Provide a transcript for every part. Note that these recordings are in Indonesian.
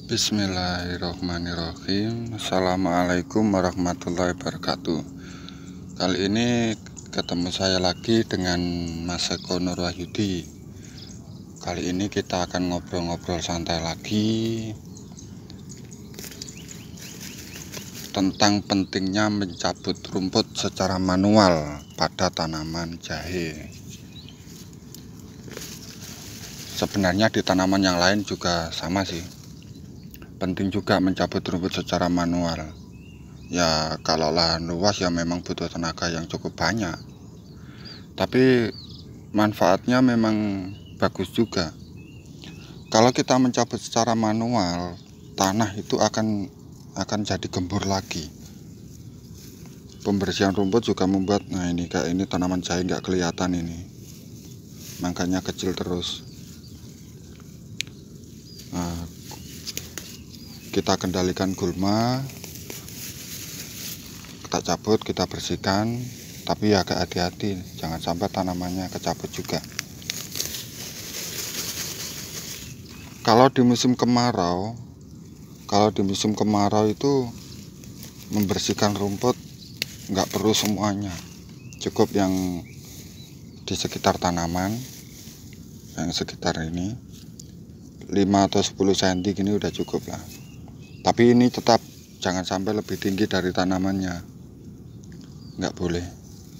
Bismillahirrahmanirrahim. Assalamualaikum warahmatullahi wabarakatuh. Kali ini ketemu saya lagi dengan Mas Eko Nur Wahyudi. Kali ini kita akan ngobrol-ngobrol santai lagi tentang pentingnya mencabut rumput secara manual pada tanaman jahe. Sebenarnya di tanaman yang lain juga sama sih. Penting juga mencabut rumput secara manual. Ya kalau lahan luas ya memang butuh tenaga yang cukup banyak, tapi manfaatnya memang bagus juga. Kalau kita mencabut secara manual, tanah itu akan jadi gembur lagi. Pembersihan rumput juga membuat, nah ini kayak ini tanaman jahe nggak kelihatan ini, makanya kecil terus. Nah, kita kendalikan gulma, kita cabut, kita bersihkan, tapi ya agak hati-hati, jangan sampai tanamannya kecabut juga. Kalau di musim kemarau itu membersihkan rumput nggak perlu semuanya, cukup yang di sekitar tanaman, yang sekitar ini 5 atau 10 cm gini udah cukup lah. Tapi ini tetap jangan sampai lebih tinggi dari tanamannya, nggak boleh.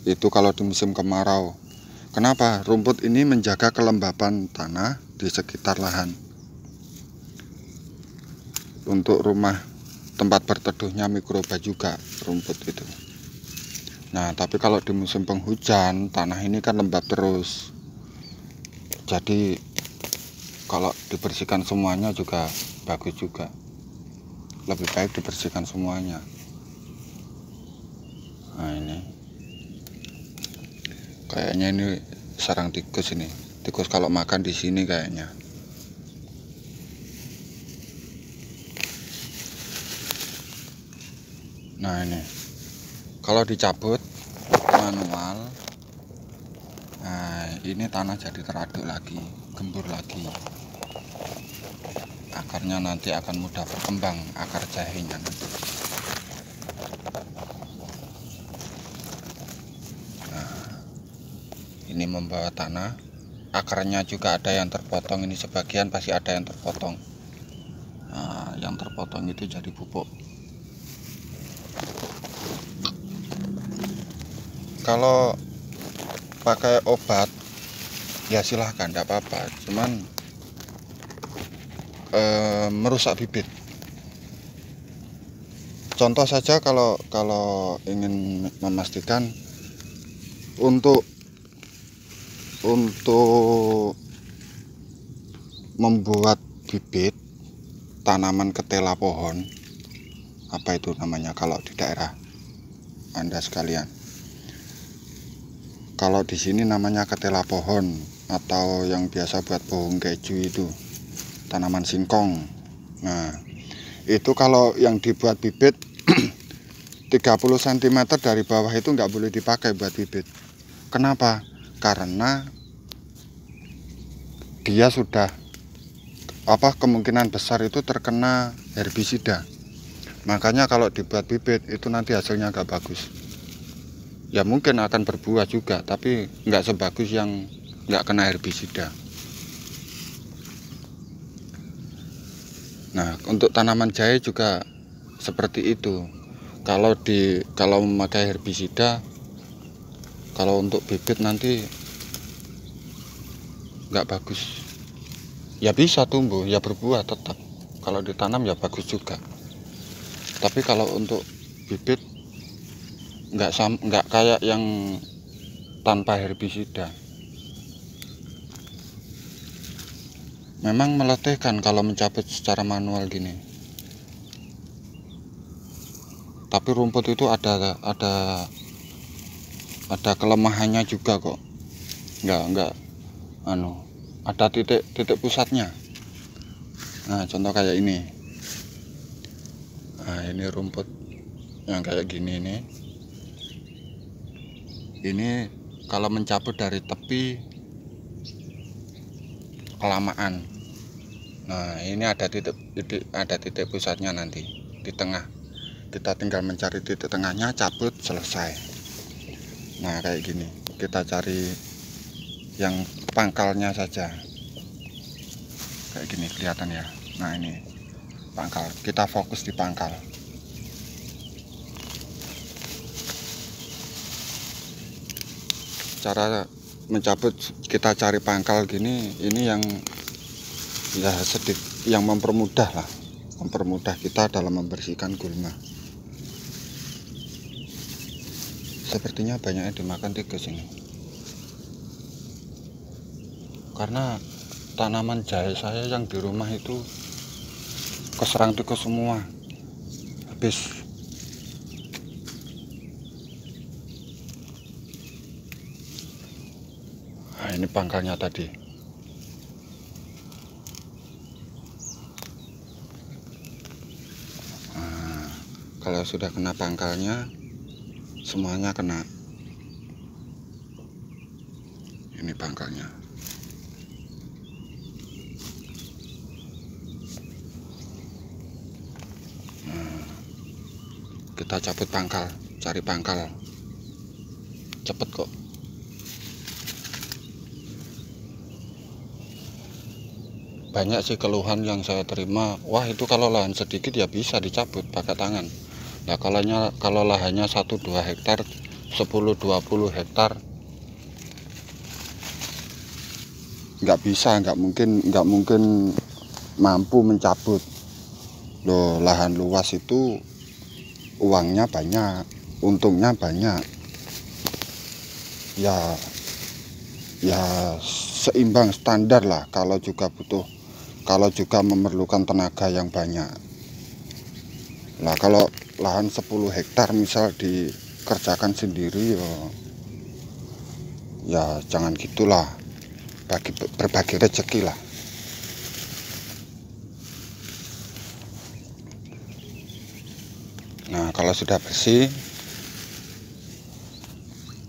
Itu kalau di musim kemarau. Kenapa? Rumput ini menjaga kelembapan tanah di sekitar lahan, untuk rumah tempat berteduhnya mikroba juga rumput itu. Nah, tapi kalau di musim penghujan, tanah ini kan lembab terus. Jadi kalau dibersihkan semuanya juga bagus juga. Lebih baik dibersihkan semuanya. Nah, ini kayaknya ini sarang tikus ini. Tikus kalau makan di sini kayaknya. Nah, ini kalau dicabut manual, nah ini tanah jadi teraduk lagi, gembur lagi. Akarnya nanti akan mudah berkembang, akar jahenya nanti. Nah, ini membawa tanah. Akarnya juga ada yang terpotong, ini sebagian pasti ada yang terpotong. Nah, yang terpotong itu jadi pupuk. Kalau pakai obat ya silahkan, tidak apa-apa, cuman merusak bibit. Contoh saja, kalau ingin memastikan untuk membuat bibit tanaman ketela pohon, apa itu namanya kalau di daerah Anda sekalian, kalau di sini namanya ketela pohon, atau yang biasa buat pohon keju itu tanaman singkong. Nah, itu kalau yang dibuat bibit 30 cm dari bawah itu nggak boleh dipakai buat bibit. Kenapa? Karena dia sudah kemungkinan besar itu terkena herbisida. Makanya kalau dibuat bibit itu nanti hasilnya nggak bagus. Ya mungkin akan berbuah juga, tapi nggak sebagus yang nggak kena herbisida. Nah, untuk tanaman jahe juga seperti itu. Kalau memakai herbisida, kalau untuk bibit nanti nggak bagus. Ya bisa tumbuh, ya berbuah tetap. Kalau ditanam ya bagus juga. Tapi kalau untuk bibit nggak kayak yang tanpa herbisida. Memang meletihkan kalau mencabut secara manual gini. Tapi rumput itu ada kelemahannya juga kok. Nggak ada titik pusatnya. Nah, contoh kayak ini. Nah, ini rumput yang kayak gini nih. Ini kalau mencabut dari tepi kelamaan, Nah, ini ada titik pusatnya nanti di tengah. Kita tinggal mencari titik tengahnya, cabut, selesai. Nah, kayak gini. Kita cari yang pangkalnya saja. Kayak gini kelihatan ya. Nah, ini pangkal. Kita fokus di pangkal. Cara mencabut, kita cari pangkal gini, ini yang ya sedikit yang mempermudah kita dalam membersihkan gulma. Sepertinya banyak yang dimakan tikus ini, karena tanaman jahe saya yang di rumah itu keserang tikus semua, habis. Nah, ini pangkalnya tadi. Kalau sudah kena pangkalnya, semuanya kena. Ini pangkalnya. Kita cabut pangkal, cari pangkal. Cepet kok. Banyak sih keluhan yang saya terima. Wah, itu kalau lahan sedikit ya bisa dicabut pakai tangan. Nah, kalau lahannya 1-2 hektar, 10-20 hektar, nggak mungkin mampu mencabut. Loh, lahan luas itu uangnya banyak, untungnya banyak. Ya seimbang standar lah, kalau juga memerlukan tenaga yang banyak. Nah, kalau lahan 10 hektar misal dikerjakan sendiri, ya jangan gitulah, berbagi rezeki lah. Nah, kalau sudah bersih,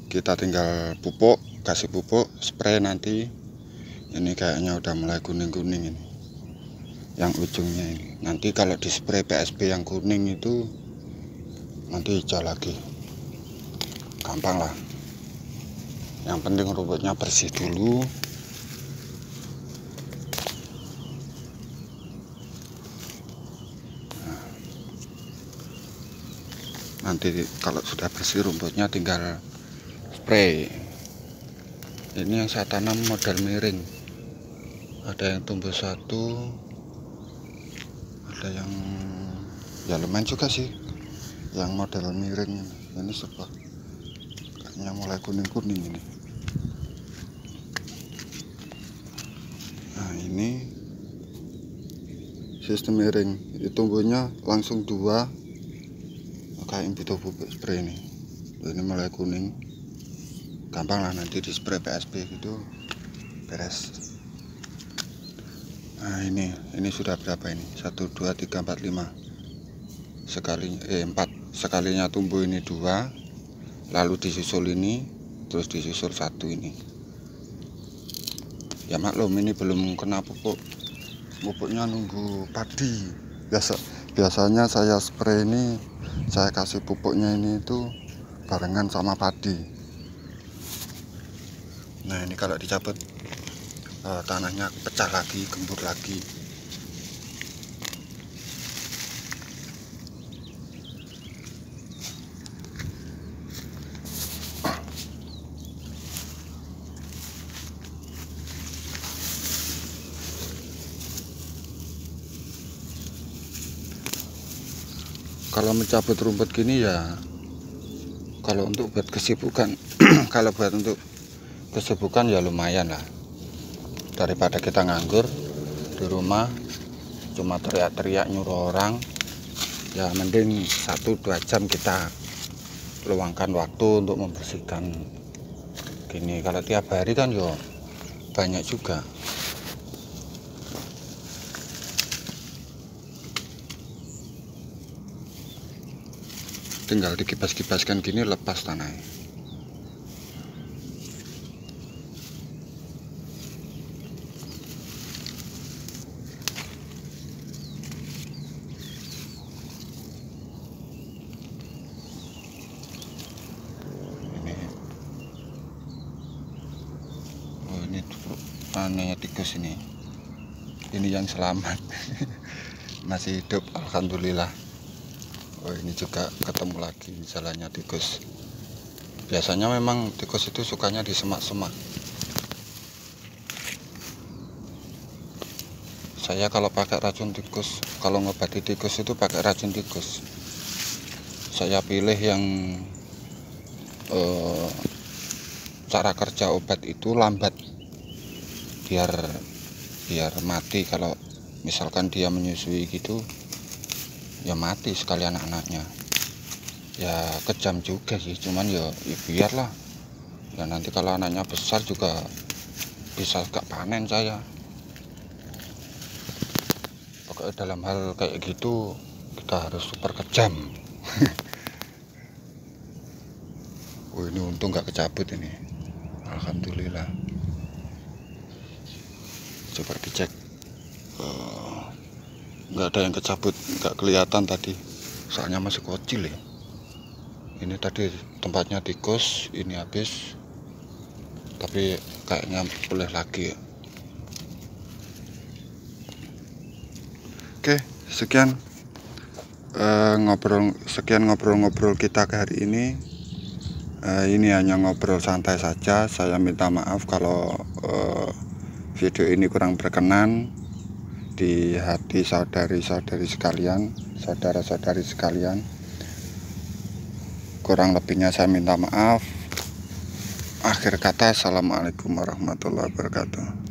kita tinggal pupuk, kasih pupuk, spray nanti. Ini kayaknya udah mulai kuning-kuning ini, yang ujungnya ini. Nanti kalau di spray PSB yang kuning itu nanti hijau lagi, gampang lah. Yang penting rumputnya bersih dulu. Nanti kalau sudah bersih rumputnya tinggal spray. Ini yang saya tanam model miring, ada yang tumbuh satu, ada yang ya lumayan juga sih yang model miring ini sebuah, kayaknya mulai kuning-kuning ini. Nah, ini sistem miring, itu tumbuhnya langsung 2, kayak yang butuh pupuk spray ini. Ini mulai kuning, gampang lah nanti di spray PSB gitu, beres. Nah, ini sudah berapa ini? 1, 2, 3, 4, 5 4 sekalinya tumbuh ini 2, lalu disusul ini, terus disusul 1 ini. Ya maklum, ini belum kena pupuknya nunggu padi. Biasanya saya spray ini, saya kasih pupuknya ini itu barengan sama padi. Nah, ini kalau dicabut, tanahnya pecah lagi, gembur lagi. Kalau mencabut rumput gini ya, kalau untuk buat kesibukan kalau buat untuk kesibukan ya lumayan lah, daripada kita nganggur di rumah cuma teriak-teriak nyuruh orang. Ya mending 1-2 jam kita luangkan waktu untuk membersihkan gini. Kalau tiap hari kan yo banyak juga. Tinggal dikibas-kibaskan gini, lepas tanahnya. temannya tikus ini yang selamat. Masih hidup, alhamdulillah. Oh, ini juga ketemu lagi jalannya tikus. Biasanya memang tikus itu sukanya di semak-semak. Saya kalau pakai racun tikus, kalau ngobati tikus itu pakai racun tikus. Saya pilih yang cara kerja obat itu lambat, biar mati. Kalau misalkan dia menyusui gitu, ya mati sekali anak-anaknya. Ya kejam juga sih, cuman ya biarlah. Ya nanti kalau anaknya besar juga bisa gak panen saya. Pokoknya dalam hal kayak gitu kita harus super kejam. Oh, ini untung gak kecabut ini, alhamdulillah. Coba dicek, nggak ada yang kecabut, nggak kelihatan tadi, soalnya masih kecil ya. Ini tadi tempatnya tikus, ini habis, tapi kayaknya boleh lagi ya. Oke, sekian ngobrol-ngobrol kita ke hari ini. Ini hanya ngobrol santai saja. Saya minta maaf kalau video ini kurang berkenan di hati saudari-saudari sekalian, saudara-saudari sekalian. Kurang lebihnya saya minta maaf. Akhir kata, assalamualaikum warahmatullahi wabarakatuh.